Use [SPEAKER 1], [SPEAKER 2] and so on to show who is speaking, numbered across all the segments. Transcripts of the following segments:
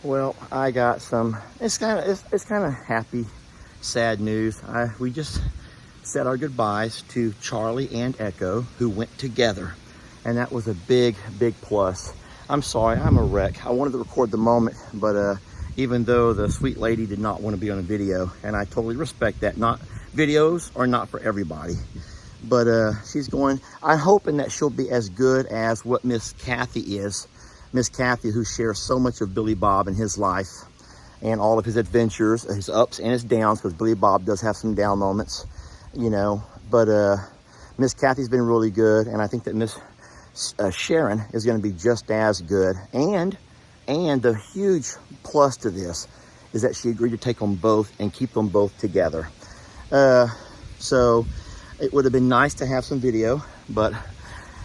[SPEAKER 1] Well, I got some, it's kind of happy, sad news. We just said our goodbyes to Charlie and Echo, who went together. And that was a big, big plus. I'm sorry, I'm a wreck. I wanted to record the moment, but even though the sweet lady did not want to be on a video, and I totally respect that. Not videos are not for everybody. But she's going, I'm hoping that she'll be as good as what Miss Kathy is. Miss Kathy, who shares so much of Billy Bob in his life and all of his adventures, his ups and his downs, because Billy Bob does have some down moments, you know. But Miss Kathy's been really good, and I think that Miss Sharon is going to be just as good. And the huge plus to this is that she agreed to take them both and keep them both together. So it would have been nice to have some video, but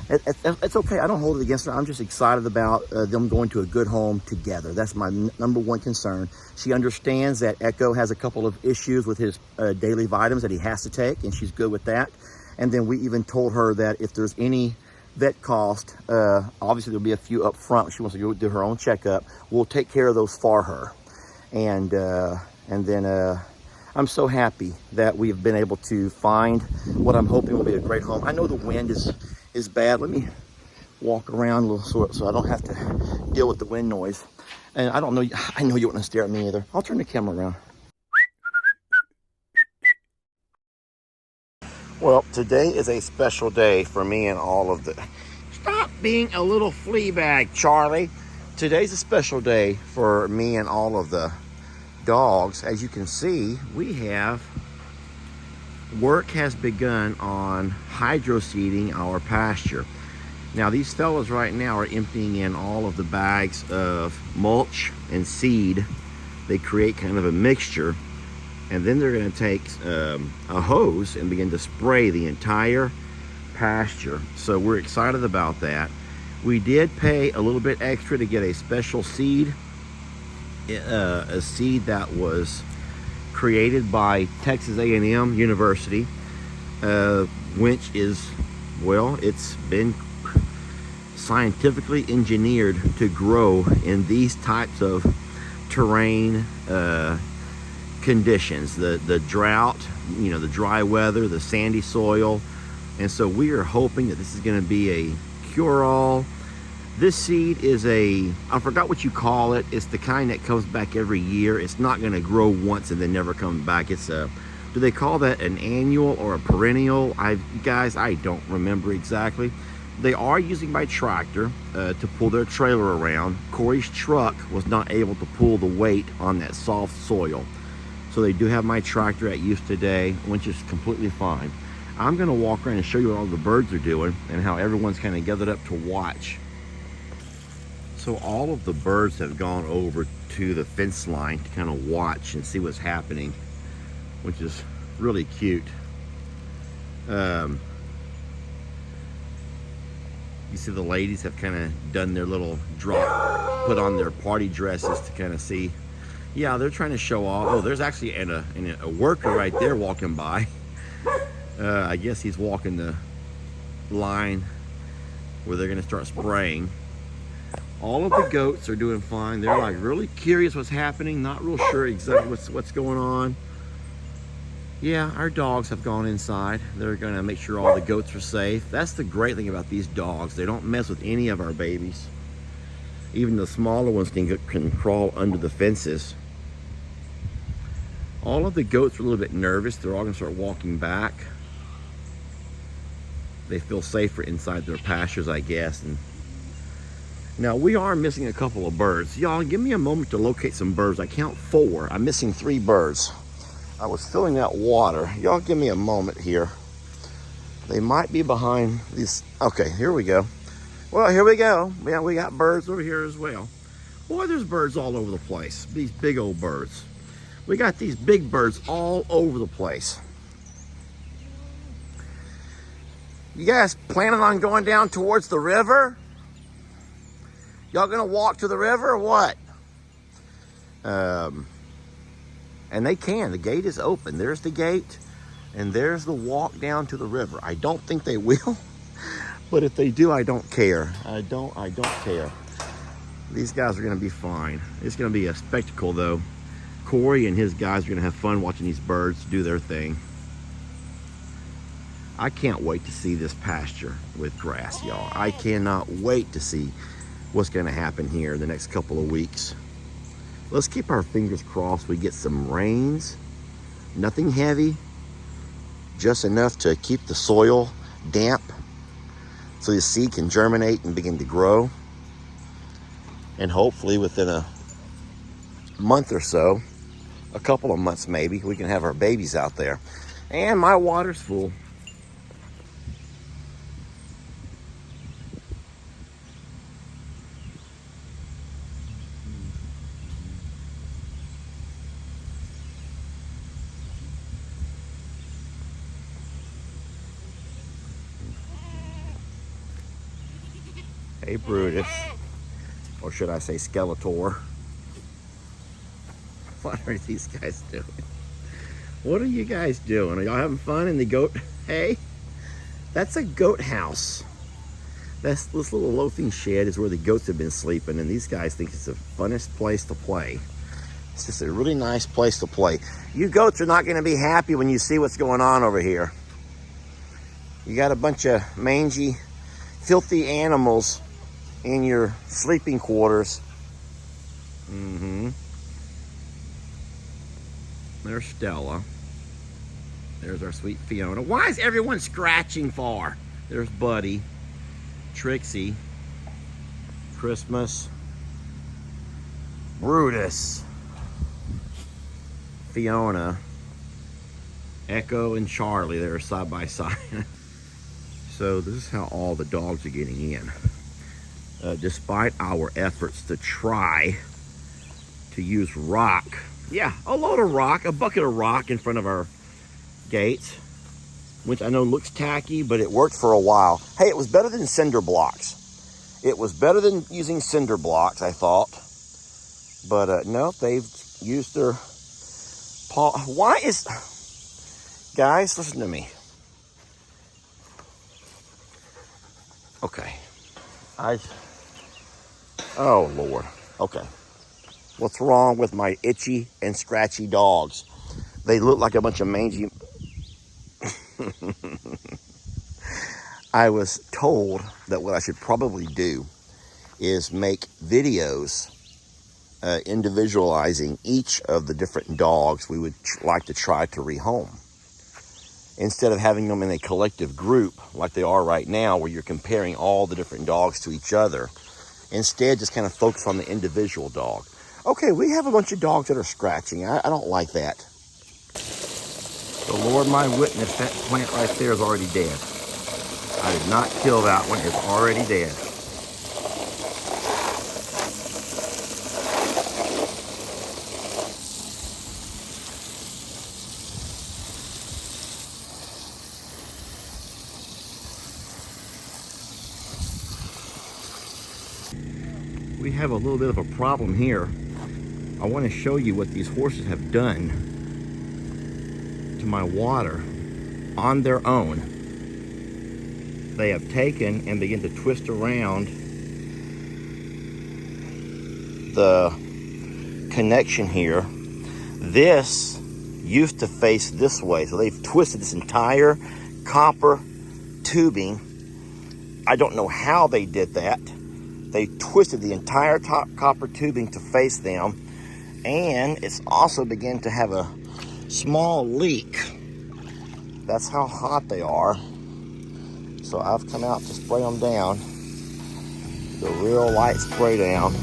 [SPEAKER 1] it's okay. I don't hold it against her. I'm just excited about them going to a good home together. That's my number one concern. She understands that Echo has a couple of issues with his daily vitamins that he has to take, and she's good with that. And then we even told her that if there's any vet cost, obviously there'll be a few up front. She wants to go do her own checkup. We'll take care of those for her. And then I'm so happy that we've been able to find what I'm hoping will be a great home. I know the wind is bad. Let me walk around a little so I don't have to deal with the wind noise. And I know you wouldn't want to stare at me either. I'll turn the camera around. Well, today is a special day for me and all of the... Stop being a little flea bag, Charlie. Today's a special day for me and all of the dogs. As you can see, work has begun on hydro-seeding our pasture. Now these fellas right now are emptying in all of the bags of mulch and seed. They create kind of a mixture, and then they're going to take a hose and begin to spray the entire pasture. So we're excited about that. We did pay a little bit extra to get a special seed, a seed that was created by Texas A&M University, which is, well, it's been scientifically engineered to grow in these types of terrain conditions, the drought, you know, the dry weather, the sandy soil. And so we are hoping that this is going to be a cure-all. This seed is I forgot what you call it. It's the kind that comes back every year. It's not going to grow once and then never come back. It's do they call that an annual or a perennial? Guys, I don't remember exactly. They are using my tractor to pull their trailer around. Corey's truck was not able to pull the weight on that soft soil. So they do have my tractor at use today, which is completely fine. I'm going to walk around and show you what all the birds are doing and how everyone's kind of gathered up to watch. So all of the birds have gone over to the fence line to kind of watch and see what's happening, which is really cute. You see the ladies have kind of done their little drop, put on their party dresses to kind of see. Yeah, they're trying to show off. Oh, there's actually a worker right there walking by. I guess he's walking the line where they're going to start spraying. All of the goats are doing fine. They're like really curious what's happening, not real sure exactly what's going on. Yeah, our dogs have gone inside. They're going to make sure all the goats are safe. That's the great thing about these dogs. They don't mess with any of our babies. Even the smaller ones can crawl under the fences. All of the goats are a little bit nervous. They're all going to start walking back. They feel safer inside their pastures, I guess. And now we are missing a couple of birds. Y'all, give me a moment to locate some birds. I count 4. I'm missing 3 birds. I was filling that water. Y'all give me a moment here. They might be behind these. Okay, here we go. Well, here we go. Yeah, we got birds over here as well. Boy, there's birds all over the place. These big old birds. We got these big birds all over the place. You guys planning on going down towards the river? Y'all gonna walk to the river or what? And they can. The gate is open. There's the gate, and there's the walk down to the river. I don't think they will, but if they do, I don't care. I don't care. These guys are gonna be fine. It's gonna be a spectacle though. Corey and his guys are gonna have fun watching these birds do their thing. I can't wait to see this pasture with grass, y'all. I cannot wait to see what's gonna happen here in the next couple of weeks. Let's keep our fingers crossed we get some rains. Nothing heavy, just enough to keep the soil damp so the seed can germinate and begin to grow. And hopefully within a month or so, a couple of months maybe, we can have our babies out there. And my water's full. Hey Brutus, or should I say Skeletor. What are these guys doing? What are you guys doing? Are y'all having fun in the goat? Hey, that's a goat house. This little loafing shed is where the goats have been sleeping, and these guys think it's the funnest place to play. It's just a really nice place to play. You goats are not going to be happy when you see what's going on over here. You got a bunch of mangy, filthy animals in your sleeping quarters. There's Stella. There's our sweet Fiona. Why is everyone scratching for? There's Buddy, Trixie, Christmas, Brutus, Fiona, Echo, and Charlie. They're side by side. So this is how all the dogs are getting in. Despite our efforts to try to use rock, a load of rock, a bucket of rock in front of our gates, which I know looks tacky, but it worked for a while. Hey, it was better than cinder blocks. It was better than using cinder blocks, I thought. But no, they've used their paw. Why is... Guys, listen to me. Okay. Oh, Lord. Okay. What's wrong with my itchy and scratchy dogs? They look like a bunch of mangy... I was told that what I should probably do is make videos individualizing each of the different dogs we would like to try to rehome. Instead of having them in a collective group like they are right now, where you're comparing all the different dogs to each other. Instead, just kind of focus on the individual dog. Okay, we have a bunch of dogs that are scratching. I don't like that. The Lord my witness, that plant right there is already dead. I did not kill that one. It's already dead. We have a little bit of a problem here. I want to show you what these horses have done to my water on their own. They have taken and begun to twist around the connection here. This used to face this way, so they've twisted this entire copper tubing. I don't know how they did that. They twisted the entire top copper tubing to face them, and it's also begun to have a small leak. That's how hot they are. So I've come out to spray them down. The real light spray down,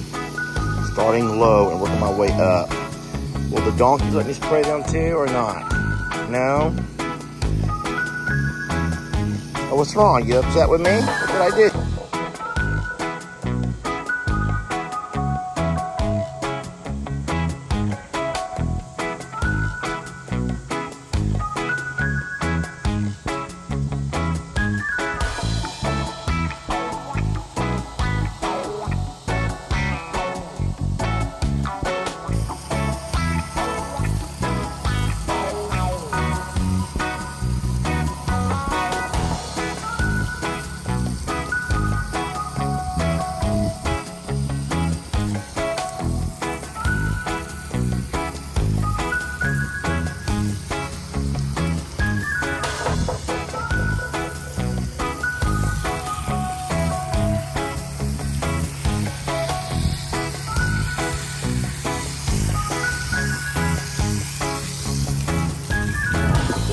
[SPEAKER 1] starting low and working my way up. Will the donkeys let me spray them too or not? No? Oh, what's wrong? You upset with me? What did I do?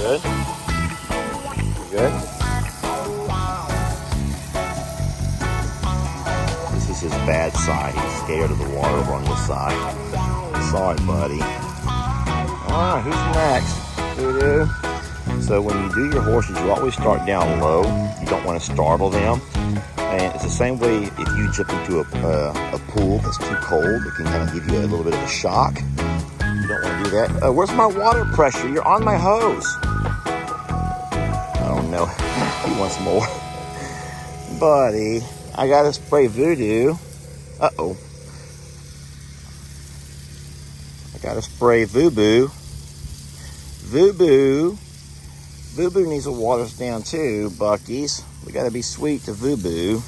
[SPEAKER 1] Good? Good? This is his bad side. He's scared of the water over on this side. Sorry, buddy. Alright, who's next? Voodoo. So when you do your horses, you always start down low. You don't want to startle them. And it's the same way if you jump into a pool that's too cold. It can kind of give you a little bit of a shock. You don't want to do that. Where's my water pressure? You're on my hose. I don't know. He wants more. Buddy, I got to spray Voodoo. Uh-oh. I got to spray Voo-Boo. Voo-Boo. Voo-Boo needs to water us down too, Buckies. We got to be sweet to Voo-Boo.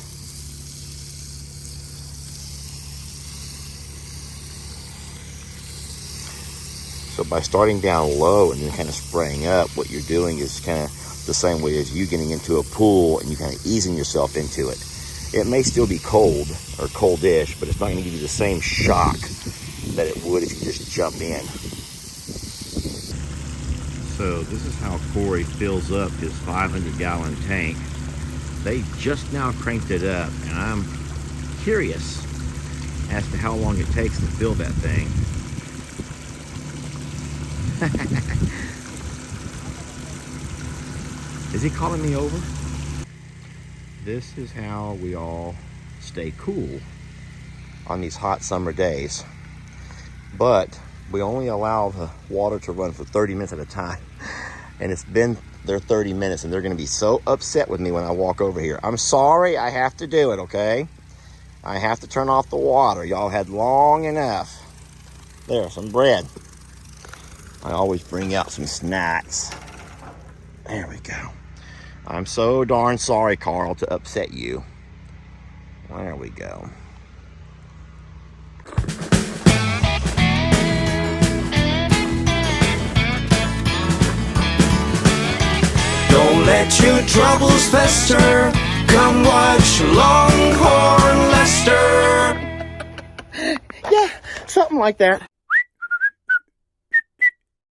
[SPEAKER 1] So by starting down low and then kind of spraying up, what you're doing is kind of the same way as you getting into a pool and you kind of easing yourself into it. It may still be cold or coldish, but it's not going to give you the same shock that it would if you just jump in. So this is how Corey fills up his 500-gallon tank. They just now cranked it up, and I'm curious as to how long it takes to fill that thing. Is he calling me over? This is how we all stay cool on these hot summer days. But we only allow the water to run for 30 minutes at a time. And it's been their 30 minutes, and they're gonna be so upset with me when I walk over here. I'm sorry, I have to do it, okay? I have to turn off the water. Y'all had long enough. There, some bread. I always bring out some snacks. There we go. I'm so darn sorry, Carl, to upset you. There we go.
[SPEAKER 2] Don't let your troubles fester. Come watch Longhorn Lester.
[SPEAKER 1] Yeah, something like that.